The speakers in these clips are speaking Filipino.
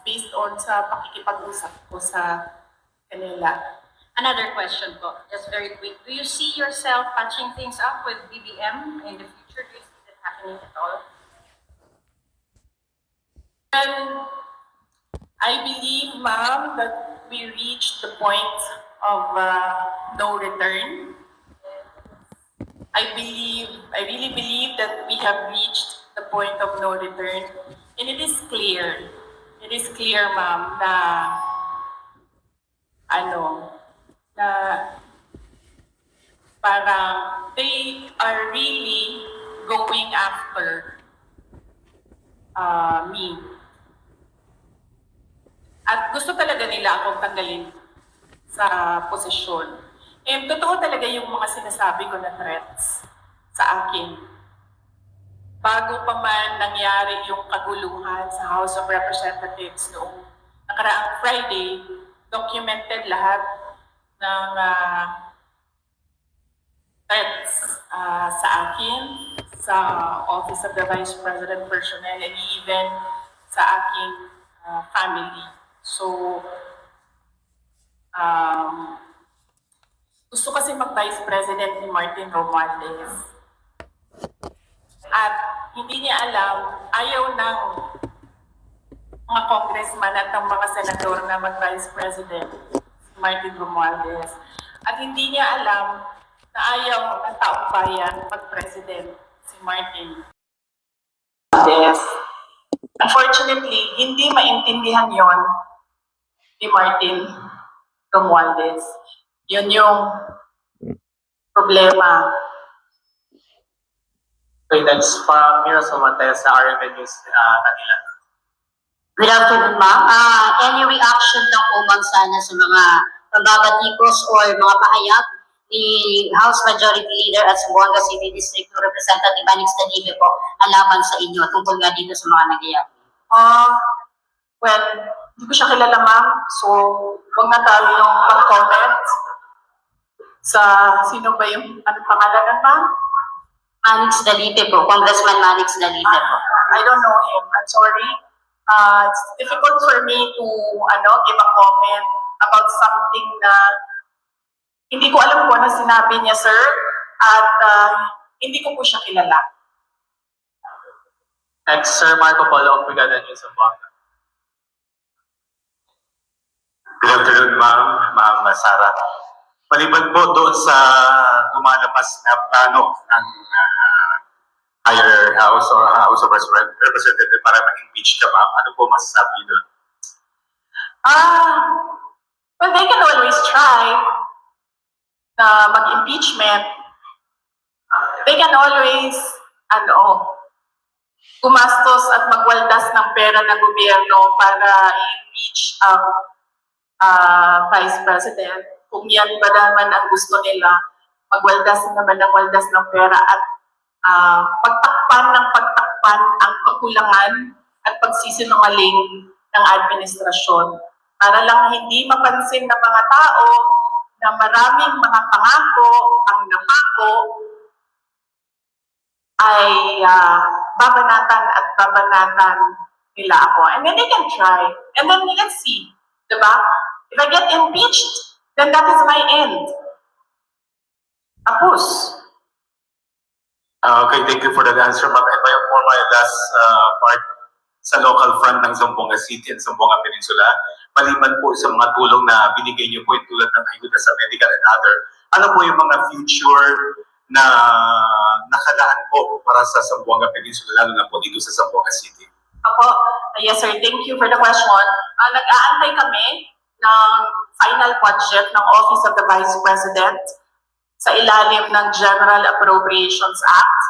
based on sa pakikipag-usap ko sa kanila. Another question po, just very quick. Do you see yourself patching things up with BBM in the future? Do you see that happening at all? Well, I believe, ma'am, that we reached the point of no return. I really believe that we have reached the point of no return. And it is clear, ma'am, na na parang they are really going after me. At gusto talaga nila akong tanggalin sa posisyon. And totoo talaga yung mga sinasabi ko na threats sa akin. Bago pa man nangyari yung kaguluhan sa House of Representatives noong nakaraang Friday, documented lahat ng threats sa akin, sa Office of the Vice President personnel, and even sa aking family. So, gusto kasi mag-Vice President ni Martin Romualdez. At hindi niya alam, ayaw ng mga congressman at ng mga senador na mag-Vice President si Martin Romualdez. At hindi niya alam na ayaw ng taong bayan mag-President si Martin Romualdez. Unfortunately, hindi maintindihan yon ni Martin Romualdez. Yun yung problema. Okay, that's from Mirasol Montes sa RMN News kanila. Good afternoon, ma'am. Any reaction lang po, ma'am, sana sa mga pambabatikos or mga pahayag ni House Majority Leader at Zamboanga City District Representative Manix Danibe po alaban sa inyo tungkol nga dito sa mga nangyayari? Well, hindi ko siya kilala, ma'am. So, huwag na tayong mag-comment sa sino ba yung pangalan ng ma'am? Manix Danibe po, Congressman Manix Danibe po. I don't know him. I'm sorry. It's difficult for me to give a comment about something na hindi ko alam kung ano sinabi niya, sir. At hindi ko po siya kilala. Next, Sir Marco Polo of Brigada News of Zamboanga. Good afternoon, Ma'am Sara. Maliban po doon sa lumalabas na plano ng higher house or House of Representatives para ma-impeach ka, ma'am, ano po masasabi niyo doon? Well, they can always try na mag-impeachment. They can always, gumastos at magwaldas ng pera ng gobyerno para i-impeach ang Vice President. Kung yan ba naman ang gusto nila, magwaldas naman ng waldas ng pera at pagtakpan ang kakulangan at pagsisinungaling ng administrasyon. Para lang hindi mapansin ng mga tao na maraming mga pangako ang napako ay babanatan at babanatan nila ako. And then they can try. And then let's see. Diba? If I get impeached, then that is my end. Tapos. Okay, thank you for that answer, ma'am. And for my last part, sa local front ng Zamboanga City and Zamboanga Peninsula, maliban po sa mga tulong na binigay niyo po tulad ng ayuda sa medical and other, ano po yung mga future na nakalaan po para sa Zamboanga Peninsula, lalo na po dito sa Zamboanga City? Opo. Yes, sir. Thank you for the question. Nag-aantay kami ng final budget ng Office of the Vice President sa ilalim ng General Appropriations Act.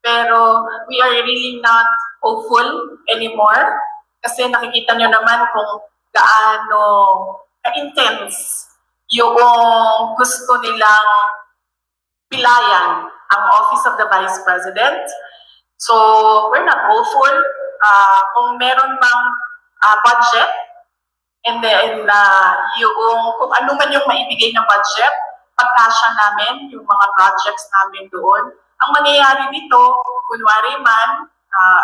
Pero we are really not hopeful anymore kasi nakikita nyo naman kung gaano ka-intense yung gusto nilang pilayan ang Office of the Vice President. So, we're not hopeful. Kung meron mang budget, and then kung ano man yung maibigay na budget, pagkasya namin yung mga projects namin doon. Ang mangyayari nito, kunwari man,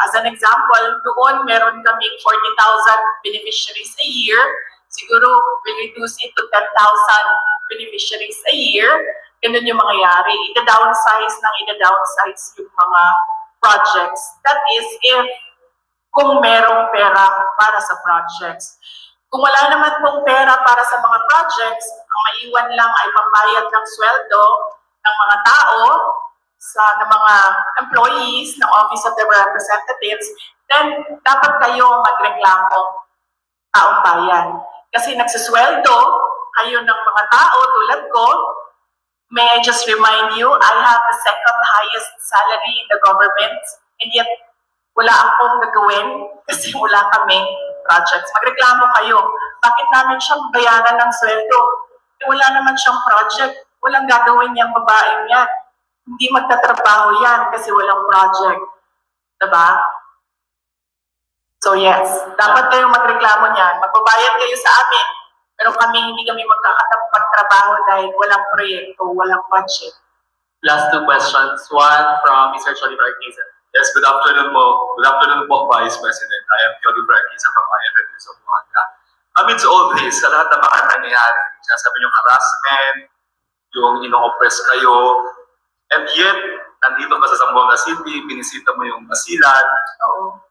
As an example, doon meron kaming 40,000 beneficiaries a year. Siguro, we'll reduce it to 10,000 beneficiaries a year. Ganun yung mangyayari. Ida-downsize yung mga projects. That is if kung merong pera para sa projects. Kung wala naman pong pera para sa mga projects, ang maiwan lang ay pambayad ng sweldo ng mga tao, ng mga employees ng Office of the Representatives, then dapat kayo magreklamo, taong bayan. Kasi nagsusweldo kayo ng mga tao tulad ko. May I just remind you, I have the second highest salary in the government, and yet wala akong nagawin kasi wala kaming projects. Magreklamo kayo. Bakit namin siyang bayaran ng sweldo? Wala naman siyang project. Walang gagawin niyang babaeng yan. Hindi magtatrabaho yan kasi walang project. Diba? So yes, dapat kayong magreklamo niyan. Magbabayad kayo sa amin. Pero hindi kami magtrabaho dahil walang proyekto, walang budget. Last two questions. One from Mr. Jolly Arquiza. Yes, good afternoon po. Good afternoon po, Vice President. I am Theodore Franquisa from IFM News of Buanga. Amidst all this, sa lahat ng mga nangyayari, sinasabi yung harassment, yung ino-oppress kayo, and yet, nandito ka sa Zamboanga City, binisita mo yung asilan. Oo.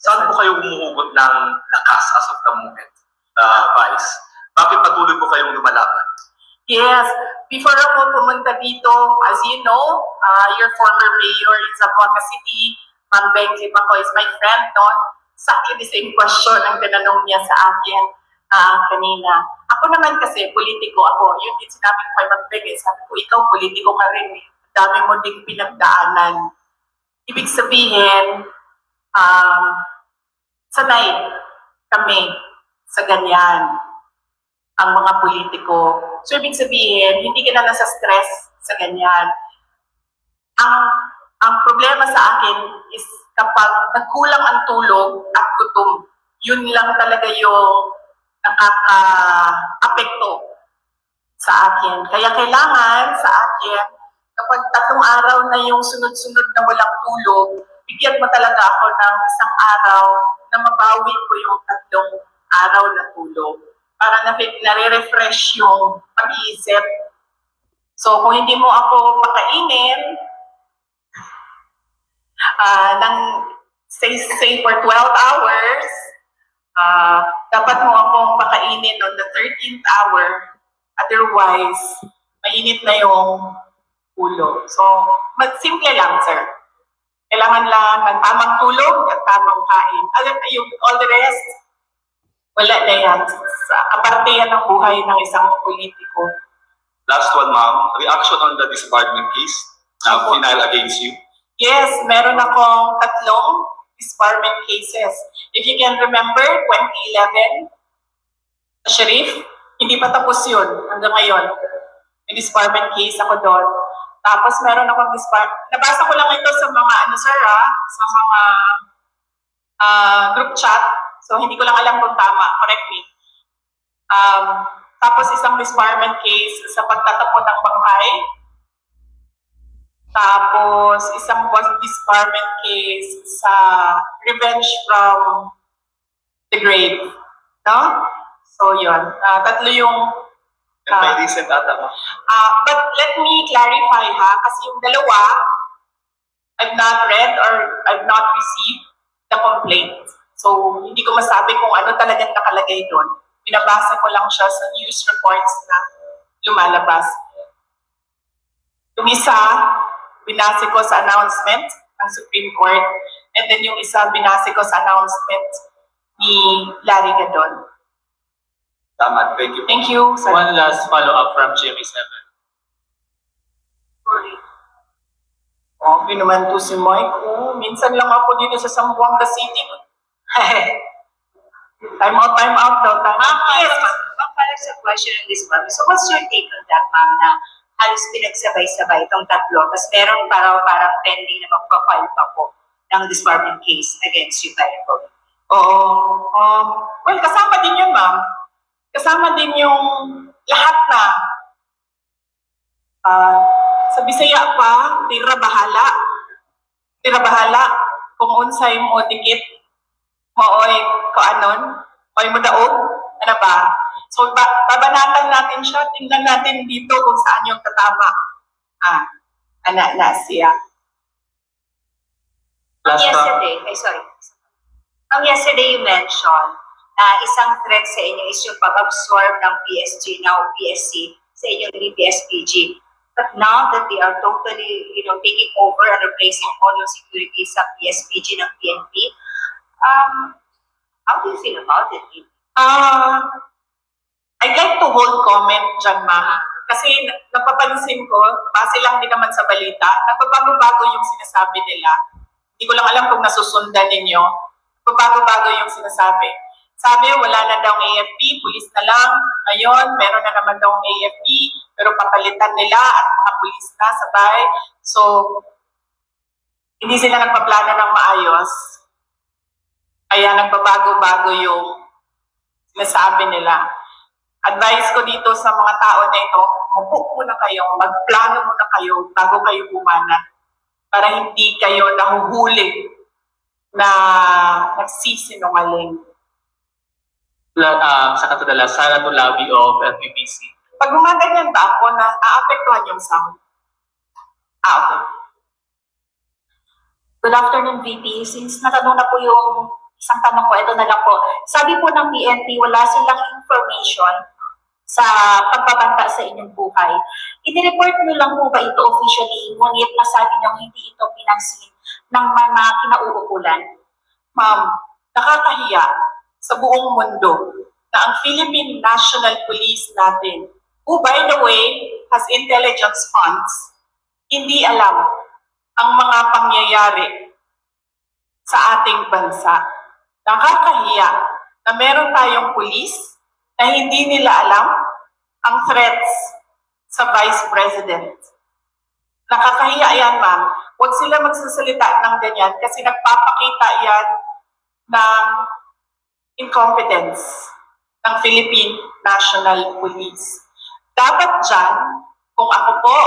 Saan po kayo humuhugot ng lakas as of the moment, Vice? Bakit patuloy po kayong lumalaban? Yes, before ako pumunta dito, as you know, your former mayor in Zamboanga City, Ma'am Benji Paco is my friend doon. Exactly the same question ang tinanong niya sa akin kanina. Ako naman kasi, politiko ako. Yun din sinabi ko kay Ma'am Benji. Sabi ko, ikaw politiko ka rin. Dami mo ding pinagdaanan. Ibig sabihin, sanay kami sa ganyan ang mga politiko. So, ibig sabihin, hindi ka na nasa stress sa ganyan. Ang problema sa akin is kapag nagkulang ang tulog at gutom, yun lang talaga yung nakaka-apekto sa akin. Kaya kailangan sa akin, kapag 3 araw na yung sunod-sunod na walang tulog, bigyan mo talaga ako ng isang araw na mabawi ko yung 3 araw na tulog para nare-refresh yung pag-iisip. So, kung hindi mo ako pakainin ng say for 12 hours, dapat mo akong pakainin on the 13th hour. Otherwise, mainit na yung ulo. So, simple lang, sir. Kailangan lang ng tamang tulog at tamang kain. All the rest, wala na yan. Aparte yan ang buhay ng isang politiko. Last one, ma'am. Reaction on the disbarment case final against you. Yes, meron akong 3 disbarment cases. If you can remember, 2011, Sheriff, hindi pa tapos yun hanggang ngayon. May disbarment case ako doon. Tapos meron akong nabasa ko lang ito sa mga, sa mga group chat. So, hindi ko lang alam kung tama. Correct me. Tapos isang disbarment case sa pagtatapon ng bangkay. Tapos isang disbarment case sa revenge from the grave. No? So, yun. 3 yung... May recent ata, ma'am. But let me clarify kasi yung dalawa, I've not read or I've not received the complaint. So, hindi ko masabi kung ano talagang nakalagay doon. Binabasa ko lang siya sa news reports na lumalabas. Yung isa, binase ko sa announcement ng Supreme Court, and then yung isa, binase ko sa announcement ni Larry Gadon. Tama, thank you. Thank you. Sir. One last follow-up from GMA7. Okay naman to si Mike. Minsan lang ako dito sa Zamboanga City. Time out daw. Yes, ma'am. Ma'am, para sa question on this, ma'am. So, what's your take on that, ma'am, na halos pinagsabay-sabay itong 3, tapos meron parang pending na magpa-file pa po ng disbarment case against you tayo po? Oo. Well, kasama din yun, ma'am. Kasama din yung lahat na sa Bisaya pa, tira bahala. kung unsay mo dikit mooy kaanon, oy mo daog, ano ba? So babanatan natin siya, tingnan natin dito kung saan yung tatama. Ana na siya. Last pa. Ang yesterday you mentioned na isang threat sa inyo is yung pag-absorb ng PSG, now PSC, sa inyong DPS-PG. But now that they are totally, taking over and replacing all yung security sa PSPG ng PNP, how do you feel about it? I'd like to hold comment dyan, ma'am. Kasi napapansin ko, base lang din naman sa balita, nagbabago-bago yung sinasabi nila. Hindi ko lang alam kung nasusundan ninyo. Nagbabago-bago yung sinasabi. Sabi, wala na daw AFP, pulis na lang. Ngayon, meron na naman daw AFP, pero papalitan nila at mga pulis na sabay. So, hindi sila nagpaplano ng maayos. Kaya nagbabago-bago yung sinasabi nila. Advice ko dito sa mga tao na ito, mag-book muna kayo, magplano muna kayo bago kayo bumanat para hindi kayo nahuhuli na nagsisinungaling. Sa katadalas, sana to lobby of FPPC. Pag gumaganyan ba ako, na-aapektuhan yung sound? Okay. Good afternoon, VP. Since natanong na po yung isang tanong ko, ito na lang po. Sabi po ng PNP, wala silang information sa pagbabanta sa inyong buhay. I-report nyo lang po ba ito officially, ngunit nasabi nyo hindi ito pinansin ng mga kinauukulan? Ma'am, nakakahiya sa buong mundo na ang Philippine National Police natin, who by the way has intelligence funds, hindi alam ang mga pangyayari sa ating bansa. Nakakahiya na meron tayong pulis na hindi nila alam ang threats sa Vice President. Nakakahiya yan, ma'am. Huwag sila magsasalita ng ganyan kasi nagpapakita yan ng incompetence ng Philippine National Police. Dapat dyan, kung ako po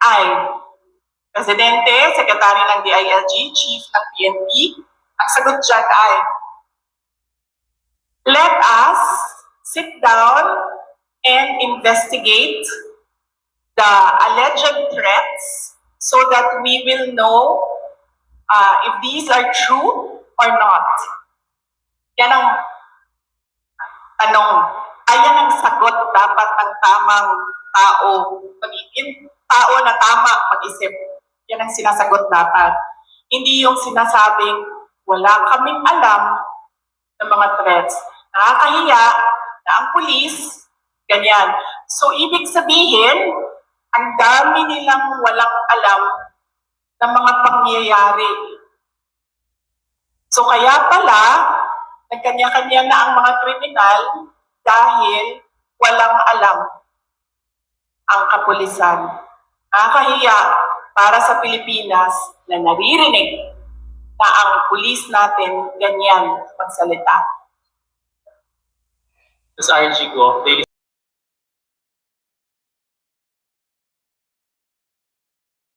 ay Presidente, Secretary ng DILG, Chief ng PNP, ang sagot dyan ay, let us sit down and investigate the alleged threats so that we will know if these are true or not. Yan ang tanong. Ayan ang sagot dapat ng tamang tao. Magiging tao na tama mag-isip. Yan ang sinasagot dapat. Hindi yung sinasabing wala kaming alam ng mga threats. Nakakahiya na ang pulis, ganyan. So, ibig sabihin, ang dami nilang walang alam ng mga pangyayari. So, kaya pala, nagkanya-kanya na ang mga kriminal dahil walang alam ang kapulisan. Nakakahiya para sa Pilipinas na naririnig na ang pulis natin ganyan magsalita. Ms. RG Go, daily